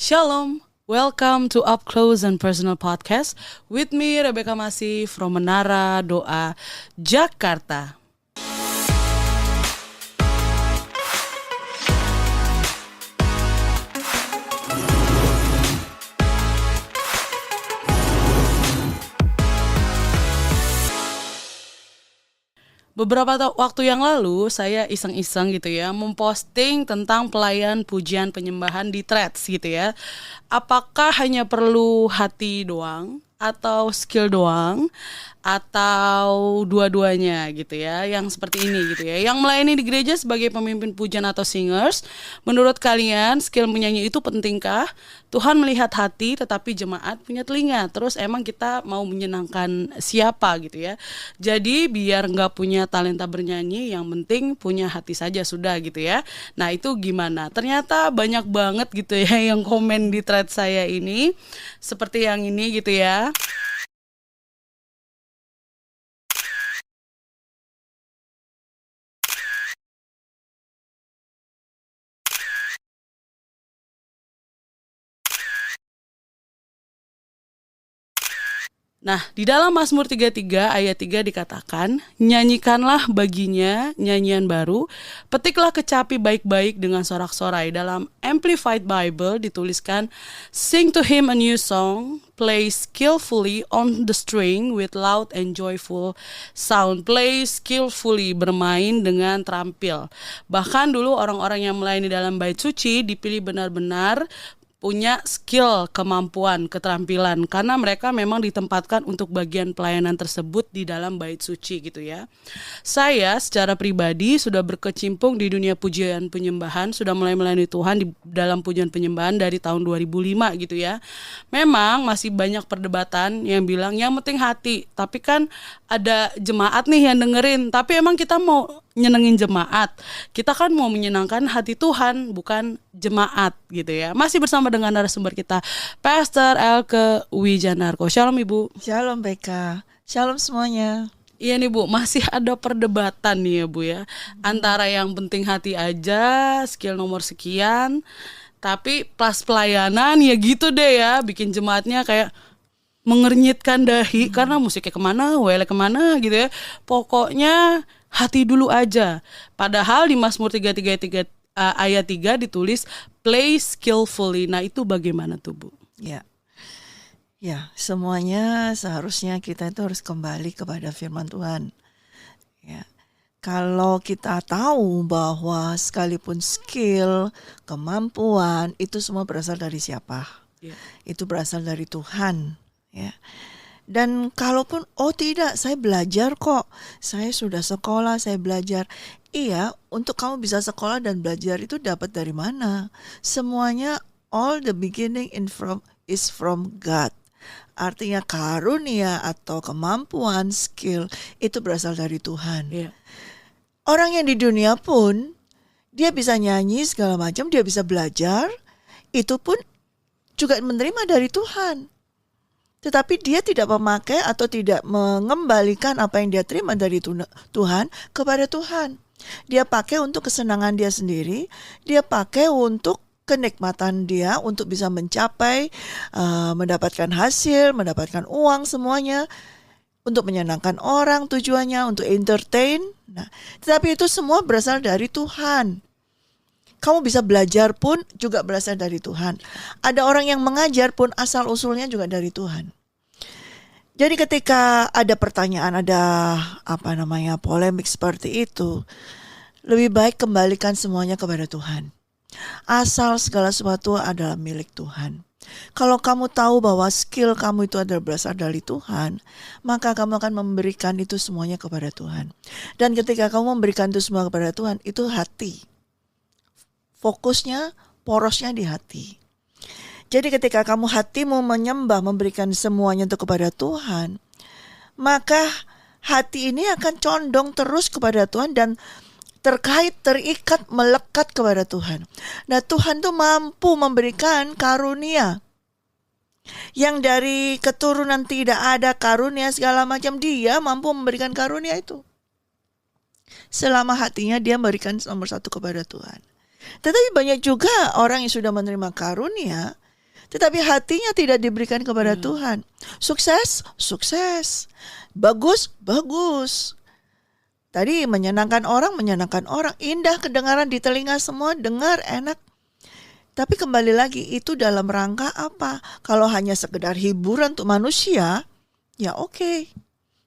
Shalom, welcome to Up Close and Personal Podcast with me Rebecca Masih from Menara Doa, Jakarta. Beberapa waktu yang lalu saya iseng-iseng gitu ya memposting tentang pelayan pujian penyembahan di Threads gitu ya. Apakah hanya perlu hati doang atau skill doang atau dua-duanya gitu ya, yang seperti ini gitu ya, yang melayani di gereja sebagai pemimpin pujian atau singers. Menurut kalian skill menyanyi itu pentingkah? Tuhan melihat hati tetapi jemaat punya telinga. Terus emang kita mau menyenangkan siapa gitu ya. Jadi biar gak punya talenta bernyanyi, yang penting punya hati saja sudah gitu ya. Nah itu gimana? Ternyata banyak banget gitu ya yang komen di thread saya ini, seperti yang ini gitu ya. Nah, di dalam Mazmur 33 ayat 3 dikatakan, nyanyikanlah baginya nyanyian baru, petiklah kecapi baik-baik dengan sorak-sorai. Dalam Amplified Bible dituliskan, sing to him a new song, play skillfully on the string with loud and joyful sound. Play skillfully, bermain dengan terampil. Bahkan dulu orang-orang yang melayani dalam bait suci dipilih benar-benar punya skill, kemampuan, keterampilan, karena mereka memang ditempatkan untuk bagian pelayanan tersebut di dalam bait suci gitu ya. Saya secara pribadi sudah berkecimpung di dunia pujian penyembahan, sudah mulai melayani Tuhan di dalam pujian penyembahan dari tahun 2005 gitu ya. Memang masih banyak perdebatan yang bilang yang penting hati, tapi kan ada jemaat nih yang dengerin, tapi emang kita mau nyenengin jemaat, kita kan mau menyenangkan hati Tuhan, bukan jemaat gitu ya. Masih bersama dengan narasumber kita, Pastor Elke Wijanarko. Shalom Ibu. Shalom Beka, shalom semuanya. Iya nih Bu, masih ada perdebatan nih ya Bu ya, antara yang penting hati aja, skill nomor sekian, tapi pas pelayanan ya gitu deh ya, bikin jemaatnya kayak mengernyitkan dahi karena musiknya kemana, wele kemana gitu ya. Pokoknya hati dulu aja. Padahal di Mazmur 33 ayat 3 ditulis play skillfully. Nah itu bagaimana tuh Bu? Ya, semuanya seharusnya kita itu harus kembali kepada firman Tuhan. Ya, kalau kita tahu bahwa sekalipun skill, kemampuan itu semua berasal dari siapa? Itu berasal dari Tuhan. Ya. Dan kalaupun tidak, saya belajar kok, saya sudah sekolah, saya belajar. Iya, untuk kamu bisa sekolah dan belajar itu dapat dari mana? Semuanya, all the beginning is from God. Artinya karunia atau kemampuan, skill itu berasal dari Tuhan. Orang yang di dunia pun dia bisa nyanyi segala macam, dia bisa belajar, itu pun juga menerima dari Tuhan. Tetapi dia tidak memakai atau tidak mengembalikan apa yang dia terima dari Tuhan kepada Tuhan. Dia pakai untuk kesenangan dia sendiri, dia pakai untuk kenikmatan dia, untuk bisa mencapai, mendapatkan hasil, mendapatkan uang semuanya, untuk menyenangkan orang tujuannya, untuk entertain. Nah, tetapi itu semua berasal dari Tuhan. Kamu bisa belajar pun juga berasal dari Tuhan. Ada orang yang mengajar pun asal-usulnya juga dari Tuhan. Jadi ketika ada pertanyaan, ada polemik seperti itu, lebih baik kembalikan semuanya kepada Tuhan. Asal segala sesuatu adalah milik Tuhan. Kalau kamu tahu bahwa skill kamu itu adalah berasal dari Tuhan, maka kamu akan memberikan itu semuanya kepada Tuhan. Dan ketika kamu memberikan itu semua kepada Tuhan, itu hati. Fokusnya, porosnya di hati. Jadi ketika kamu hatimu menyembah, memberikan semuanya itu kepada Tuhan, maka hati ini akan condong terus kepada Tuhan dan terikat, melekat kepada Tuhan. Nah, Tuhan tuh mampu memberikan karunia. Yang dari keturunan tidak ada karunia segala macam, dia mampu memberikan karunia itu. Selama hatinya dia memberikan nomor satu kepada Tuhan. Tetapi banyak juga orang yang sudah menerima karunia, tetapi hatinya tidak diberikan kepada Tuhan. Sukses, sukses. Bagus, bagus. Tadi menyenangkan orang. Indah kedengaran di telinga semua, dengar enak. Tapi kembali lagi, itu dalam rangka apa? Kalau hanya sekedar hiburan untuk manusia, ya oke.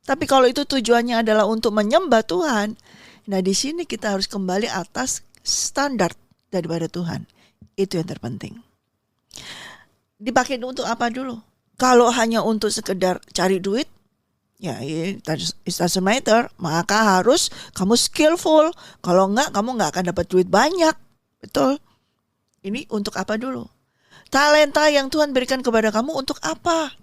Tapi kalau itu tujuannya adalah untuk menyembah Tuhan, nah di sini kita harus kembali atas standar daripada Tuhan. Itu yang terpenting. Dipakai untuk apa dulu? Kalau hanya untuk sekedar cari duit, ya it doesn't matter. Maka harus kamu skillful. Kalau enggak, kamu enggak akan dapat duit banyak. Betul. Ini untuk apa dulu? Talenta yang Tuhan berikan kepada kamu untuk apa?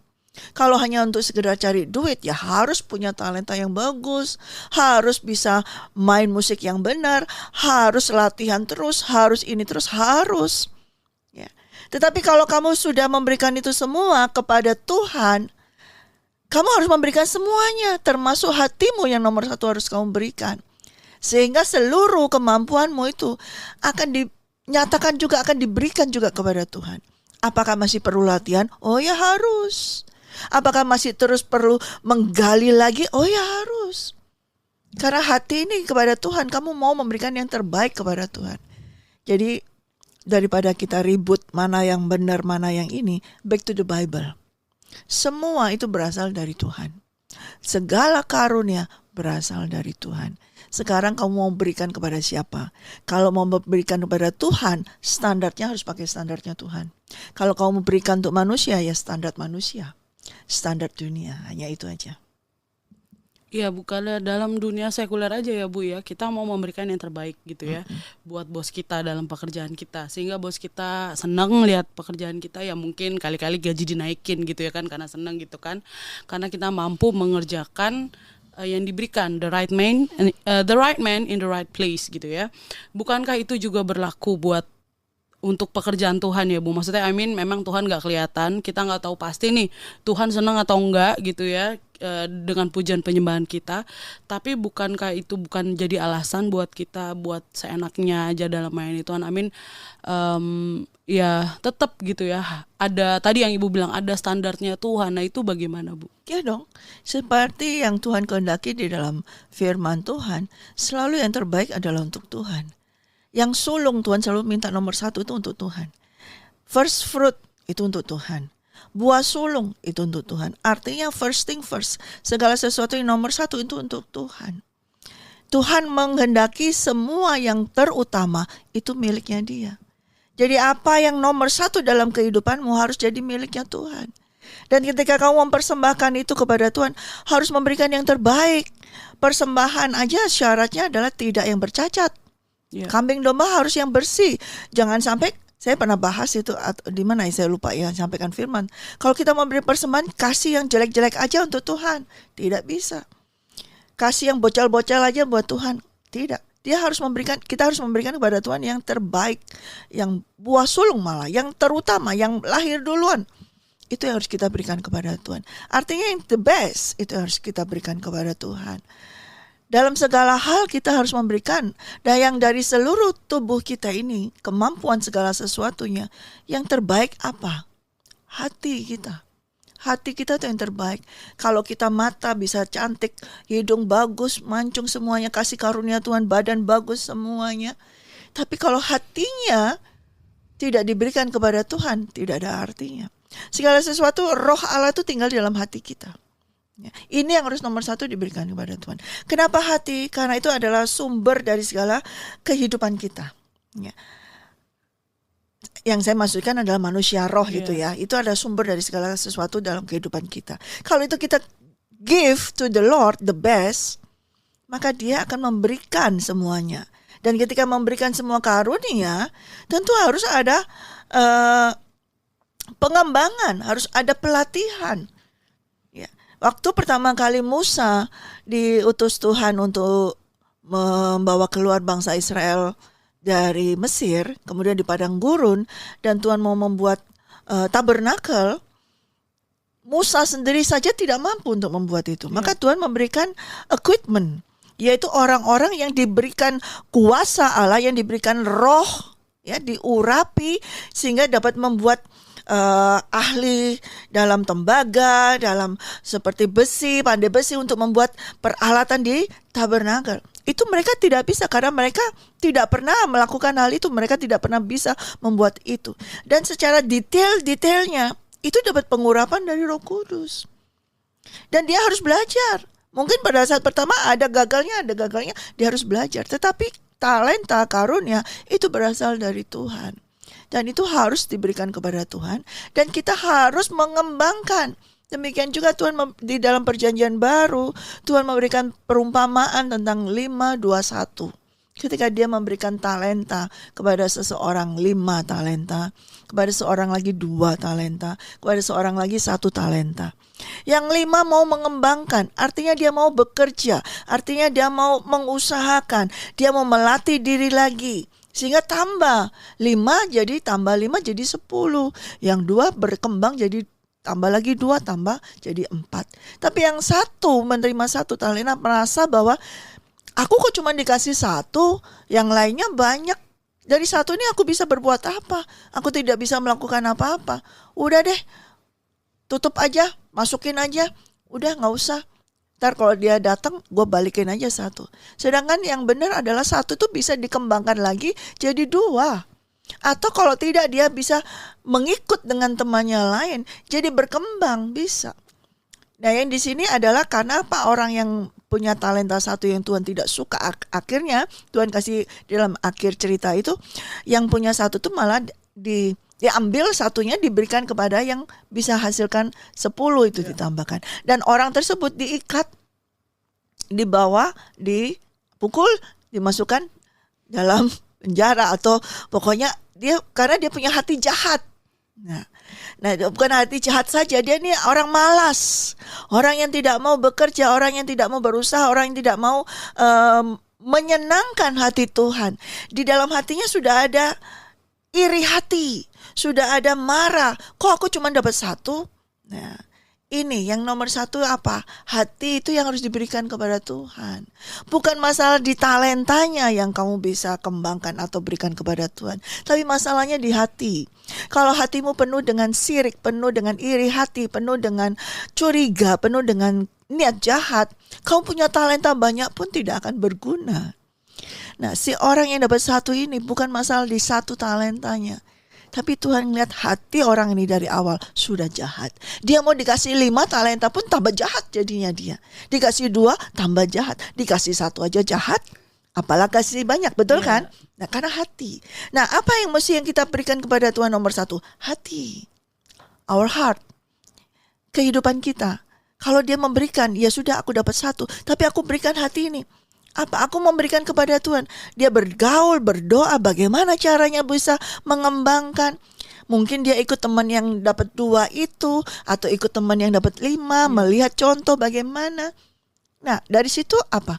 Kalau hanya untuk sekedar cari duit, ya harus punya talenta yang bagus, harus bisa main musik yang benar, harus latihan terus, harus ini terus, harus. Ya. Tetapi kalau kamu sudah memberikan itu semua kepada Tuhan, kamu harus memberikan semuanya, termasuk hatimu yang nomor satu harus kamu berikan. Sehingga seluruh kemampuanmu itu akan dinyatakan juga, akan diberikan juga kepada Tuhan. Apakah masih perlu latihan? Oh ya harus. Apakah masih terus perlu menggali lagi? Oh ya harus. Karena hati ini kepada Tuhan, kamu mau memberikan yang terbaik kepada Tuhan. Jadi daripada kita ribut mana yang benar, mana yang ini, back to the Bible. Semua itu berasal dari Tuhan. Segala karunia berasal dari Tuhan. Sekarang kamu mau berikan kepada siapa? Kalau mau berikan kepada Tuhan, standarnya harus pakai standarnya Tuhan. Kalau kamu berikan untuk manusia, ya standar manusia. Standar dunia, hanya itu aja. Ya, bukannya dalam dunia sekuler aja ya Bu ya, kita mau memberikan yang terbaik gitu ya, buat bos kita dalam pekerjaan kita, sehingga bos kita senang lihat pekerjaan kita, ya mungkin kali-kali gaji dinaikin gitu ya kan, karena senang gitu kan, karena kita mampu mengerjakan yang diberikan, the right man in the right place gitu ya. Bukankah itu juga berlaku buat untuk pekerjaan Tuhan ya Bu? Maksudnya memang Tuhan gak kelihatan, kita gak tahu pasti nih Tuhan senang atau enggak gitu ya dengan pujian penyembahan kita. Tapi bukankah itu bukan jadi alasan buat kita buat seenaknya aja dalam melayani Tuhan? Ya tetap gitu ya, ada tadi yang Ibu bilang ada standarnya Tuhan. Nah itu bagaimana Bu? Ya dong, seperti yang Tuhan kehendaki di dalam firman Tuhan, selalu yang terbaik adalah untuk Tuhan. Yang sulung Tuhan selalu minta nomor satu itu untuk Tuhan. First fruit itu untuk Tuhan. Buah sulung itu untuk Tuhan. Artinya first thing first. Segala sesuatu yang nomor satu itu untuk Tuhan. Tuhan menghendaki semua yang terutama itu miliknya Dia. Jadi apa yang nomor satu dalam kehidupanmu harus jadi miliknya Tuhan. Dan ketika kamu mempersembahkan itu kepada Tuhan, harus memberikan yang terbaik. Persembahan aja syaratnya adalah tidak yang bercacat. Yeah. Kambing domba harus yang bersih. Jangan sampai, saya pernah bahas itu di mana saya lupa ya, sampaikan firman. Kalau kita memberi persembahan, kasih yang jelek-jelek aja untuk Tuhan. Tidak bisa. Kasih yang bocel-bocel aja buat Tuhan. Tidak. Dia harus memberikan, kita harus memberikan kepada Tuhan yang terbaik, yang buah sulung malah, yang terutama, yang lahir duluan. Itu yang harus kita berikan kepada Tuhan. Artinya yang the best itu harus kita berikan kepada Tuhan. Dalam segala hal kita harus memberikan. Dan yang dari seluruh tubuh kita ini, kemampuan segala sesuatunya, yang terbaik apa? Hati kita. Hati kita itu yang terbaik. Kalau kita mata bisa cantik, hidung bagus, mancung semuanya, kasih karunia Tuhan, badan bagus semuanya. Tapi kalau hatinya tidak diberikan kepada Tuhan, tidak ada artinya. Segala sesuatu, roh Allah itu tinggal di dalam hati kita. Ini yang harus nomor satu diberikan kepada Tuhan. Kenapa hati? Karena itu adalah sumber dari segala kehidupan kita. Yang saya maksudkan adalah manusia roh gitu ya. Itu adalah sumber dari segala sesuatu dalam kehidupan kita. Kalau itu kita give to the Lord the best, maka Dia akan memberikan semuanya. Dan ketika memberikan semua karunia, tentu harus ada pengembangan, harus ada pelatihan. Waktu pertama kali Musa diutus Tuhan untuk membawa keluar bangsa Israel dari Mesir, kemudian di padang gurun, dan Tuhan mau membuat tabernakel, Musa sendiri saja tidak mampu untuk membuat itu. Maka Tuhan memberikan equipment, yaitu orang-orang yang diberikan kuasa Allah, yang diberikan roh, ya, diurapi sehingga dapat membuat ahli dalam tembaga, dalam seperti besi, pandai besi untuk membuat peralatan di tabernakel. Itu mereka tidak bisa karena mereka tidak pernah melakukan hal itu, mereka tidak pernah bisa membuat itu. Dan secara detailnya itu dapat pengurapan dari Roh Kudus. Dan dia harus belajar. Mungkin pada saat pertama ada gagalnya, dia harus belajar. Tetapi talenta, karunia itu berasal dari Tuhan. Dan itu harus diberikan kepada Tuhan. Dan kita harus mengembangkan. Demikian juga Tuhan di dalam perjanjian baru, Tuhan memberikan perumpamaan tentang 5-2-1. Ketika dia memberikan talenta kepada seseorang 5 talenta, kepada seorang lagi 2 talenta, kepada seorang lagi 1 talenta. Yang 5 mau mengembangkan, artinya dia mau bekerja, artinya dia mau mengusahakan, dia mau melatih diri lagi. Sehingga tambah 5 jadi 10. Yang 2 berkembang jadi tambah lagi 2, tambah jadi 4. Tapi yang 1 menerima 1 talenta merasa bahwa aku kok cuma dikasih 1, yang lainnya banyak. Dari 1 ini aku bisa berbuat apa? Aku tidak bisa melakukan apa-apa. Udah deh, tutup aja, masukin aja. Udah gak usah. Ntar kalau dia datang, gue balikin aja 1. Sedangkan yang benar adalah 1 tuh bisa dikembangkan lagi jadi 2. Atau kalau tidak dia bisa mengikut dengan temannya lain, jadi berkembang bisa. Nah yang di sini adalah karena apa, orang yang punya talenta 1 yang Tuhan tidak suka, akhirnya Tuhan kasih dalam akhir cerita itu, yang punya 1 tuh malah diambil 1-nya diberikan kepada yang bisa hasilkan 10 itu ditambahkan. Dan orang tersebut diikat, dibawa, dipukul, dimasukkan dalam penjara atau pokoknya karena dia punya hati jahat. Nah bukan hati jahat saja, dia ini orang malas, orang yang tidak mau bekerja, orang yang tidak mau berusaha, orang yang tidak mau menyenangkan hati Tuhan. Di dalam hatinya sudah ada iri hati, sudah ada marah. Kok aku cuma dapat 1? Nah, ini yang nomor 1 apa? Hati itu yang harus diberikan kepada Tuhan. Bukan masalah di talentanya yang kamu bisa kembangkan atau berikan kepada Tuhan. Tapi masalahnya di hati. Kalau hatimu penuh dengan sirik, penuh dengan iri hati, penuh dengan curiga, penuh dengan niat jahat, kamu punya talenta banyak pun tidak akan berguna. Nah, si orang yang dapat 1 ini bukan masalah di 1 talentanya. Tapi Tuhan melihat hati orang ini dari awal sudah jahat. Dia mau dikasih 5 talenta pun tambah jahat jadinya dia. Dikasih 2 tambah jahat. Dikasih 1 aja jahat. Apalagi kasih banyak, betul kan? Nah karena hati. Nah apa yang mesti yang kita berikan kepada Tuhan nomor 1? Hati. Our heart. Kehidupan kita. Kalau dia memberikan, ya sudah aku dapat 1. Tapi aku berikan hati ini. Apa aku memberikan kepada Tuhan? Dia bergaul, berdoa, bagaimana caranya bisa mengembangkan? Mungkin dia ikut teman yang dapat 2 itu, atau ikut teman yang dapat 5, melihat contoh bagaimana. Nah, dari situ apa?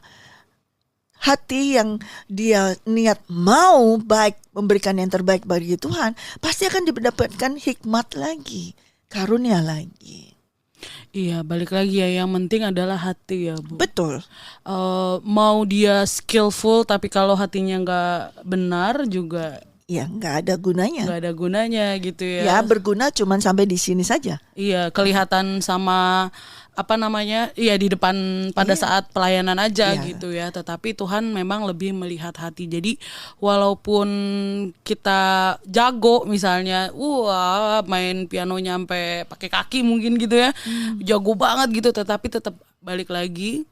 Hati yang dia niat mau baik, memberikan yang terbaik bagi Tuhan, pasti akan didapatkan hikmat lagi, karunia lagi. Iya, balik lagi ya, yang penting adalah hati ya Bu. Betul. Mau dia skillful tapi kalau hatinya nggak benar juga ya nggak ada gunanya. Nggak ada gunanya gitu ya. Ya berguna cuman sampai di sini saja. Iya, kelihatan sama apa namanya, iya di depan pada saat pelayanan aja gitu ya. Tetapi Tuhan memang lebih melihat hati. Jadi walaupun kita jago misalnya, main piano nyampe pakai kaki mungkin gitu ya, jago banget gitu, tetapi tetap balik lagi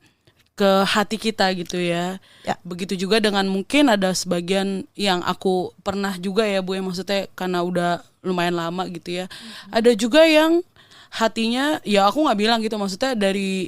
ke hati kita gitu ya. Begitu juga dengan mungkin ada sebagian yang aku pernah juga ya Bu, ya maksudnya karena udah lumayan lama gitu ya. Ada juga yang hatinya, ya aku nggak bilang gitu, maksudnya dari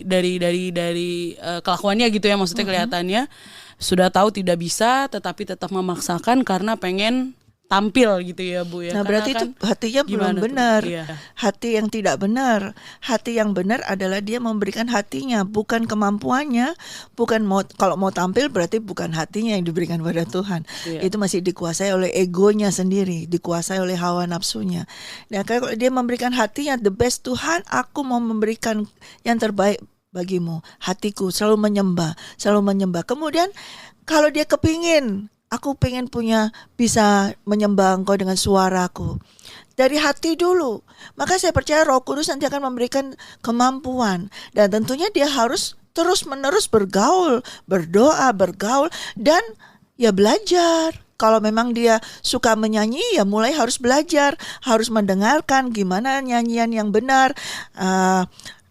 kelakuannya gitu ya, maksudnya kelihatannya sudah tahu tidak bisa, tetapi tetap memaksakan karena pengen tampil gitu ya Bu ya. Nah berarti kan, itu hatinya belum benar. Hati yang tidak benar. Hati yang benar adalah dia memberikan hatinya, bukan kemampuannya, bukan kalau mau tampil berarti bukan hatinya yang diberikan pada Tuhan. Itu masih dikuasai oleh egonya sendiri, dikuasai oleh hawa nafsunya. Nah kalau dia memberikan hatinya, the best, Tuhan aku mau memberikan yang terbaik bagimu. Hatiku selalu menyembah. Kemudian kalau dia kepingin, aku pengen bisa menyembah Engkau dengan suaraku. dari hati dulu. Maka saya percaya Roh Kudus nanti akan memberikan kemampuan. Dan tentunya dia harus terus-menerus bergaul, berdoa, bergaul, dan ya belajar. Kalau memang dia suka menyanyi, ya mulai harus belajar, harus mendengarkan gimana nyanyian yang benar,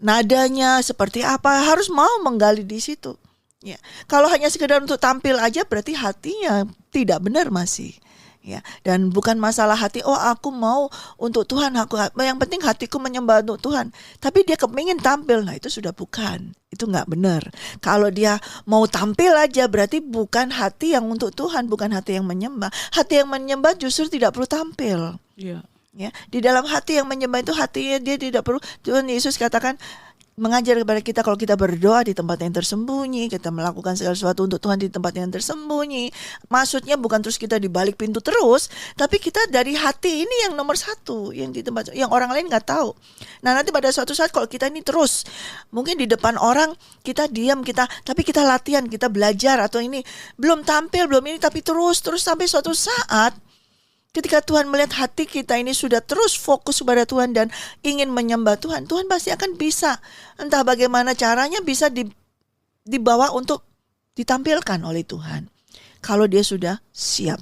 nadanya seperti apa, harus mau menggali di situ. Ya, kalau hanya sekedar untuk tampil aja berarti hatinya tidak benar masih. Ya, dan bukan masalah hati, oh aku mau untuk Tuhan, yang penting hatiku menyembah untuk Tuhan. Tapi dia kepingin tampil, nah itu sudah bukan, itu nggak benar. Kalau dia mau tampil aja berarti bukan hati yang untuk Tuhan, bukan hati yang menyembah. Hati yang menyembah justru tidak perlu tampil. Iya. Ya, di dalam hati yang menyembah itu hatinya dia tidak perlu. Tuhan Yesus katakan, mengajar kepada kita kalau kita berdoa di tempat yang tersembunyi, kita melakukan segala sesuatu untuk Tuhan di tempat yang tersembunyi. Maksudnya bukan terus kita di balik pintu terus, tapi kita dari hati ini yang nomor satu, yang di tempat yang orang lain nggak tahu. Nah nanti pada suatu saat kalau kita ini terus, mungkin di depan orang kita diam, tapi kita latihan, kita belajar atau ini belum tampil, belum ini, tapi terus sampai suatu saat ketika Tuhan melihat hati kita ini sudah terus fokus kepada Tuhan dan ingin menyembah Tuhan, Tuhan pasti akan bisa, entah bagaimana caranya bisa dibawa untuk ditampilkan oleh Tuhan. Kalau dia sudah siap.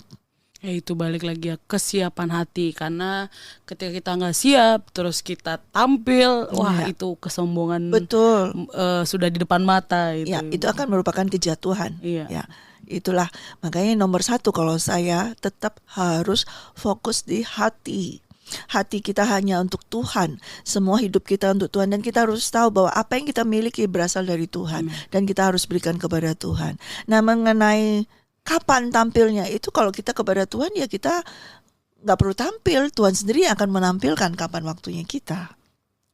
Ya itu balik lagi ya, kesiapan hati. Karena ketika kita nggak siap, terus kita tampil, wah itu kesombongan. Betul. Sudah di depan mata. Ya, itu akan merupakan kejatuhan. Iya. Ya. Itulah makanya nomor satu kalau saya tetap harus fokus di hati. Hati kita hanya untuk Tuhan, semua hidup kita untuk Tuhan, dan kita harus tahu bahwa apa yang kita miliki berasal dari Tuhan. Dan kita harus berikan kepada Tuhan. Nah mengenai kapan tampilnya itu, kalau kita kepada Tuhan ya kita nggak perlu tampil, Tuhan sendiri akan menampilkan kapan waktunya kita.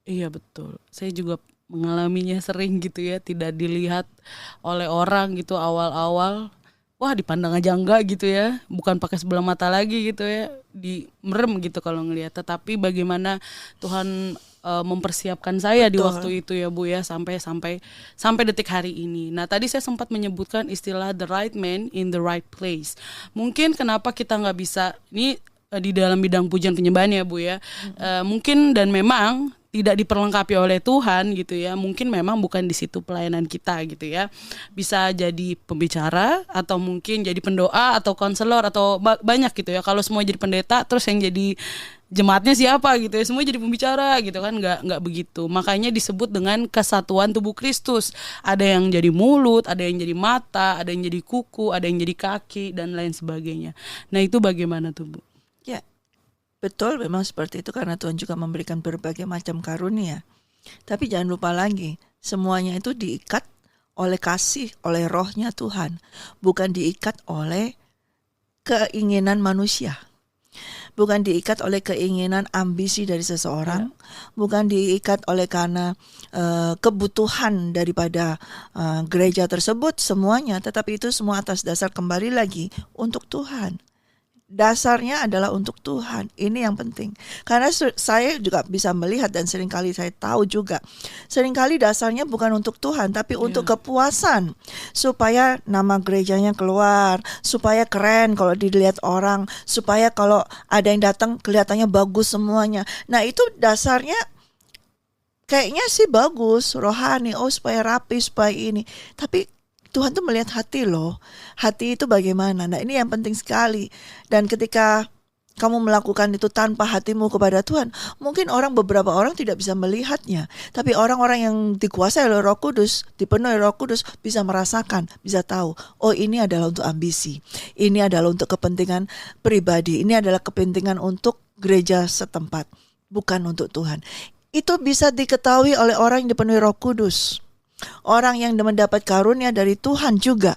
Iya betul, saya juga mengalaminya sering gitu ya, tidak dilihat oleh orang gitu awal-awal. Wah dipandang aja enggak gitu ya, bukan pakai sebelah mata lagi gitu ya, di merem gitu kalau ngelihat. Tetapi bagaimana Tuhan mempersiapkan saya di waktu itu ya Bu ya, sampai detik hari ini. Nah tadi saya sempat menyebutkan istilah the right man in the right place. Mungkin kenapa kita nggak bisa ini di dalam bidang pujian penyembahan ya Bu ya, mungkin dan memang tidak diperlengkapi oleh Tuhan gitu ya, mungkin memang bukan di situ pelayanan kita gitu ya, bisa jadi pembicara atau mungkin jadi pendoa atau konselor atau banyak gitu ya. Kalau semua jadi pendeta terus yang jadi jemaatnya siapa gitu ya, semua jadi pembicara gitu kan, nggak begitu. Makanya disebut dengan kesatuan tubuh Kristus. Ada yang jadi mulut, ada yang jadi mata, ada yang jadi kuku, ada yang jadi kaki dan lain sebagainya. Nah itu bagaimana tuh Bu? Ya, betul, memang seperti itu karena Tuhan juga memberikan berbagai macam karunia. Tapi jangan lupa lagi, semuanya itu diikat oleh kasih, oleh rohnya Tuhan. Bukan diikat oleh keinginan manusia. Bukan diikat oleh keinginan ambisi dari seseorang. Bukan diikat oleh karena kebutuhan daripada gereja tersebut semuanya. Tetapi itu semua atas dasar kembali lagi untuk Tuhan. Dasarnya adalah untuk Tuhan. Ini yang penting. Karena saya juga bisa melihat dan seringkali saya tahu juga, seringkali dasarnya bukan untuk Tuhan, tapi untuk kepuasan. Supaya nama gerejanya keluar, supaya keren kalau dilihat orang, supaya kalau ada yang datang kelihatannya bagus semuanya. Nah itu dasarnya kayaknya sih bagus, rohani, supaya rapi, supaya ini. Tapi Tuhan tuh melihat hati loh. Hati itu bagaimana. Nah ini yang penting sekali. Dan ketika kamu melakukan itu tanpa hatimu kepada Tuhan, mungkin beberapa orang tidak bisa melihatnya. Tapi orang-orang yang dikuasai oleh Roh Kudus, dipenuhi Roh Kudus, bisa merasakan, bisa tahu. Oh ini adalah untuk ambisi. Ini adalah untuk kepentingan pribadi. Ini adalah kepentingan untuk gereja setempat. Bukan untuk Tuhan. Itu bisa diketahui oleh orang yang dipenuhi Roh Kudus. Orang yang mendapat karunia dari Tuhan juga.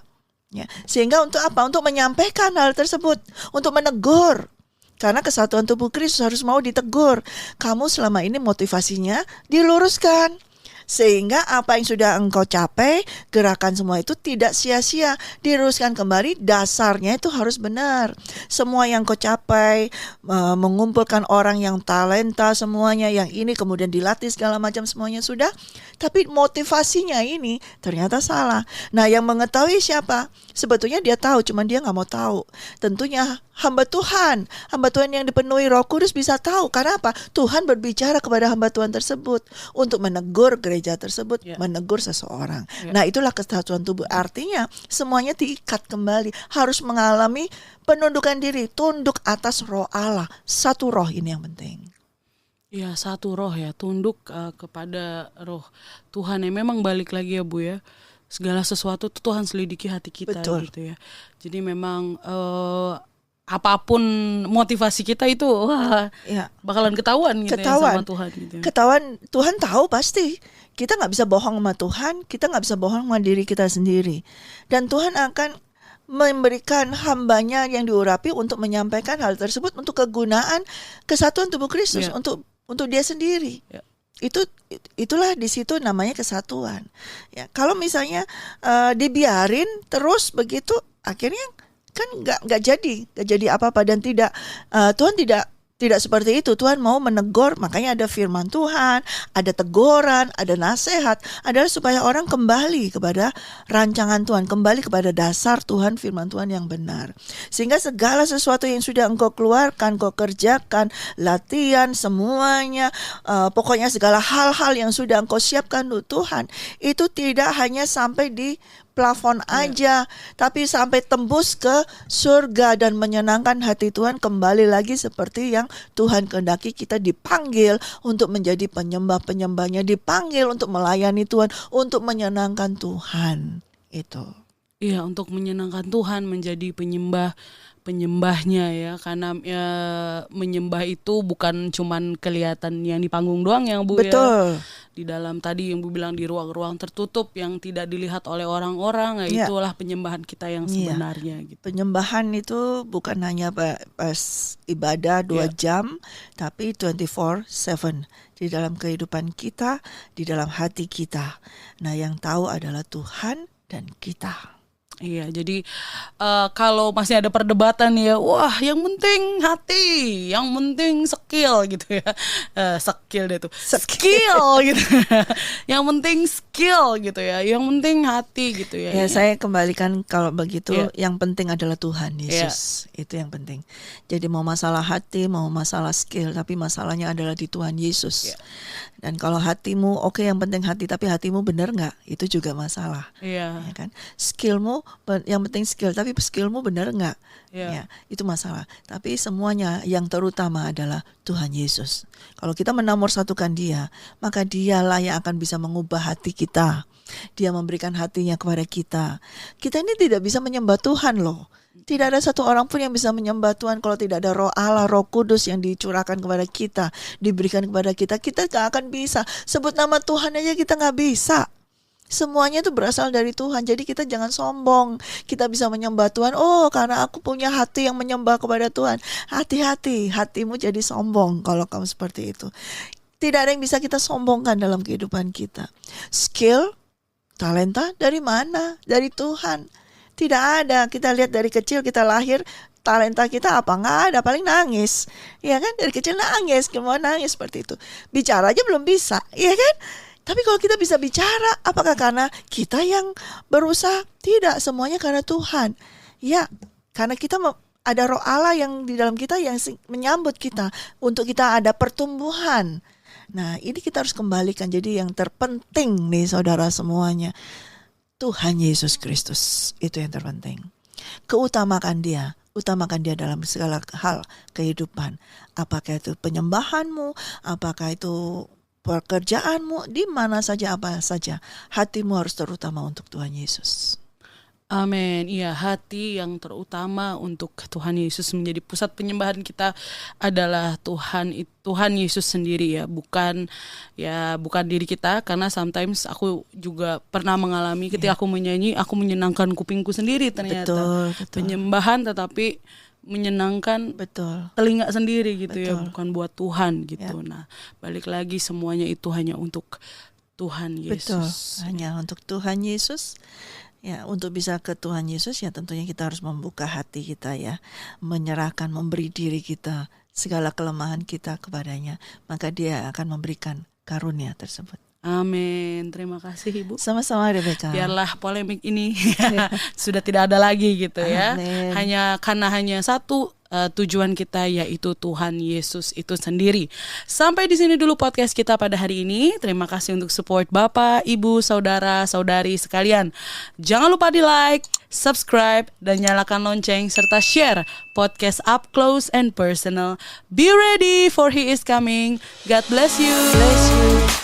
Ya, sehingga untuk apa? Untuk menyampaikan hal tersebut, untuk menegur. Karena kesatuan tubuh Kristus harus mau ditegur. Kamu selama ini motivasinya diluruskan. Sehingga apa yang sudah engkau capai, gerakan semua itu tidak sia-sia. Diluruskan kembali, dasarnya itu harus benar. Semua yang kau capai, mengumpulkan orang yang talenta semuanya, yang ini kemudian dilatih segala macam semuanya sudah. Tapi motivasinya ini ternyata salah. Nah yang mengetahui siapa? Sebetulnya dia tahu, cuman dia gak mau tahu. Tentunya hamba Tuhan yang dipenuhi Roh Kudus bisa tahu. Karena apa? Tuhan berbicara kepada hamba Tuhan tersebut untuk menegur gereja tersebut, menegur seseorang. Nah, itulah kesatuan tubuh. Artinya semuanya diikat kembali, harus mengalami penundukan diri, tunduk atas Roh Allah. Satu roh ini yang penting. Ya, satu roh ya, tunduk kepada Roh Tuhan. Ya memang balik lagi ya Bu ya, segala sesuatu tuh Tuhan selidiki hati kita. Betul. Gitu ya. Jadi memang apapun motivasi kita itu bakalan ketahuan gitu ya sama Tuhan gitu. Ketahuan, Tuhan tahu pasti. Kita nggak bisa bohong sama Tuhan, kita nggak bisa bohong sama diri kita sendiri. Dan Tuhan akan memberikan hambanya yang diurapi untuk menyampaikan hal tersebut untuk kegunaan kesatuan tubuh Kristus, untuk dia sendiri. Itulah di situ namanya kesatuan. Ya, kalau misalnya dibiarin terus begitu, akhirnya kan nggak jadi apa-apa. Dan Tuhan tidak seperti itu. Tuhan mau menegur, makanya ada firman Tuhan, ada teguran, ada nasihat, adalah supaya orang kembali kepada rancangan Tuhan, kembali kepada dasar Tuhan, firman Tuhan yang benar. Sehingga segala sesuatu yang sudah engkau keluarkan, engkau kerjakan, latihan, semuanya, pokoknya segala hal-hal yang sudah engkau siapkan untuk Tuhan, itu tidak hanya sampai di plafon aja, tapi sampai tembus ke surga dan menyenangkan hati Tuhan, kembali lagi seperti yang Tuhan kehendaki. Kita dipanggil untuk menjadi penyembah-penyembahnya, dipanggil untuk melayani Tuhan, untuk menyenangkan Tuhan. Itu. Iya, untuk menyenangkan Tuhan, menjadi penyembahnya ya, karena menyembah itu bukan cuman kelihatan yang di panggung doang yang Bu. Betul. Di dalam tadi yang Bu bilang, di ruang-ruang tertutup yang tidak dilihat oleh orang-orang, itulah penyembahan kita yang sebenarnya gitu. Penyembahan itu bukan hanya pas ibadah 2 jam, tapi 24/7 di dalam kehidupan kita, di dalam hati kita. Nah, yang tahu adalah Tuhan dan kita. Iya, jadi kalau masih ada perdebatan ya, wah yang penting hati, yang penting skill gitu ya, skill deh tuh, skill gitu, yang penting skill gitu ya, yang penting hati gitu ya. Ya, saya kembalikan kalau begitu, yang penting adalah Tuhan Yesus, itu yang penting. Jadi mau masalah hati, mau masalah skill, tapi masalahnya adalah di Tuhan Yesus. Dan kalau hatimu oke, yang penting hati, tapi hatimu benar nggak? Itu juga masalah. Ya kan? Skillmu yang penting skill, tapi skillmu benar nggak? Ya, itu masalah. Tapi semuanya yang terutama adalah Tuhan Yesus. Kalau kita menomor-satukan Dia, maka Dialah yang akan bisa mengubah hati kita. Dia memberikan hatinya kepada kita. Kita ini tidak bisa menyembah Tuhan loh. Tidak ada satu orang pun yang bisa menyembah Tuhan kalau tidak ada Roh Allah, Roh Kudus yang dicurahkan kepada kita, diberikan kepada kita. Kita gak akan bisa. Sebut nama Tuhan aja kita gak bisa. Semuanya itu berasal dari Tuhan. Jadi kita jangan sombong. Kita bisa menyembah Tuhan. Oh, karena aku punya hati yang menyembah kepada Tuhan. Hati-hati, hatimu jadi sombong kalau kamu seperti itu. Tidak ada yang bisa kita sombongkan dalam kehidupan kita. Skill, talenta dari mana? Dari Tuhan. Tidak ada. Kita lihat dari kecil kita lahir, talenta kita apa? Nggak ada, paling nangis. Ya kan? Dari kecil nangis, mau nangis seperti itu. Bicara aja belum bisa, ya kan? Tapi kalau kita bisa bicara, apakah karena kita yang berusaha? Tidak, semuanya karena Tuhan. Ya, karena kita ada Roh Allah yang di dalam kita yang menyambut kita untuk kita ada pertumbuhan. Nah, ini kita harus kembalikan. Jadi yang terpenting nih saudara semuanya, Tuhan Yesus Kristus, itu yang terpenting. Utamakan Dia dalam segala hal kehidupan. Apakah itu penyembahanmu, apakah itu pekerjaanmu, di mana saja, apa saja, hatimu harus terutama untuk Tuhan Yesus. Amin. Iya, hati yang terutama untuk Tuhan Yesus, menjadi pusat penyembahan kita adalah Tuhan Yesus sendiri ya, bukan diri kita. Karena sometimes aku juga pernah mengalami ketika aku menyanyi, aku menyenangkan kupingku sendiri ternyata. Betul. Penyembahan tetapi menyenangkan telinga sendiri gitu ya, bukan buat Tuhan gitu. Nah, balik lagi semuanya itu hanya untuk Tuhan Yesus. Hanya untuk Tuhan Yesus. Ya, untuk bisa ke Tuhan Yesus ya tentunya kita harus membuka hati kita ya, menyerahkan, memberi diri kita, segala kelemahan kita kepadanya, maka Dia akan memberikan karunia tersebut. Amin. Terima kasih Ibu. Sama-sama Rebecca. Biarlah polemik ini sudah tidak ada lagi gitu ya. Amin. Hanya satu tujuan kita, yaitu Tuhan Yesus itu sendiri. Sampai di sini dulu podcast kita pada hari ini. Terima kasih untuk support Bapak, Ibu, Saudara, Saudari sekalian. Jangan lupa di like, subscribe, dan nyalakan lonceng serta share podcast Up Close and Personal. Be ready for He is coming. God bless you. Bless you.